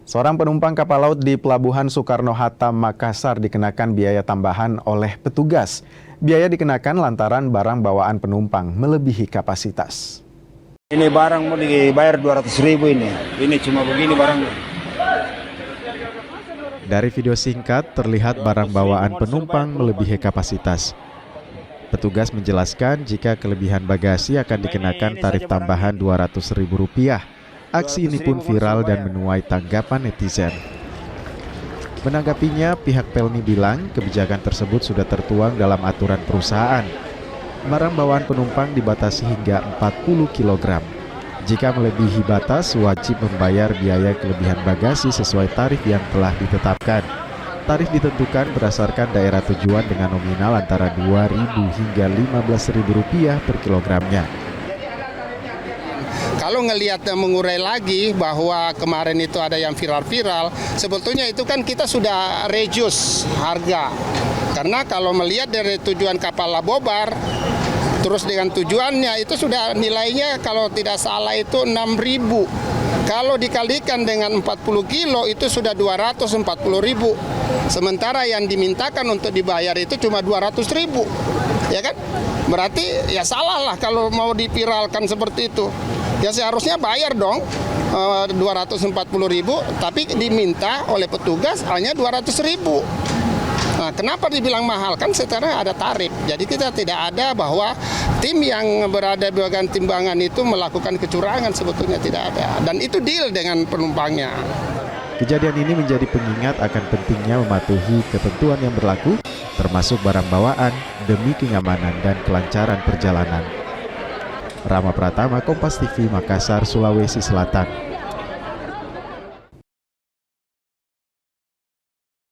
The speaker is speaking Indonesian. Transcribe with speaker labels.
Speaker 1: Seorang penumpang kapal laut di Pelabuhan Soekarno-Hatta, Makassar dikenakan biaya tambahan oleh petugas. Biaya dikenakan lantaran barang bawaan penumpang melebihi kapasitas.
Speaker 2: Ini barang mau dibayar 200.000 ini. Ini cuma begini barang.
Speaker 1: Dari video singkat terlihat barang bawaan penumpang melebihi kapasitas. Petugas menjelaskan jika kelebihan bagasi akan dikenakan tarif tambahan Rp200.000. Aksi ini pun viral dan menuai tanggapan netizen. Menanggapinya, pihak Pelni bilang kebijakan tersebut sudah tertuang dalam aturan perusahaan. Barang bawaan penumpang dibatasi hingga 40 kg. Jika melebihi batas, wajib membayar biaya kelebihan bagasi sesuai tarif yang telah ditetapkan. Tarif ditentukan berdasarkan daerah tujuan dengan nominal antara Rp2.000 hingga Rp15.000 per kilogramnya.
Speaker 3: Kalau ngelihat mengurai lagi bahwa kemarin itu ada yang viral-viral, sebetulnya itu kan kita sudah reduce harga. Karena kalau melihat dari tujuan kapal Labobar, terus dengan tujuannya itu sudah nilainya kalau tidak salah itu 6.000. Kalau dikalikan dengan 40 kilo itu sudah 240.000. Sementara yang dimintakan untuk dibayar itu cuma 200.000. Ya kan? Berarti ya salah lah kalau mau dipiralkan seperti itu. Ya seharusnya bayar dong 240.000, tapi diminta oleh petugas hanya 200.000. Nah, kenapa dibilang mahal? Kan secara ada tarif. Jadi kita tidak ada bahwa tim yang berada di bagian timbangan itu melakukan kecurangan, sebetulnya tidak ada. Dan itu deal dengan penumpangnya.
Speaker 1: Kejadian ini menjadi pengingat akan pentingnya mematuhi ketentuan yang berlaku, termasuk barang bawaan, demi kenyamanan dan kelancaran perjalanan. Rama Pratama, Kompas TV, Makassar, Sulawesi Selatan.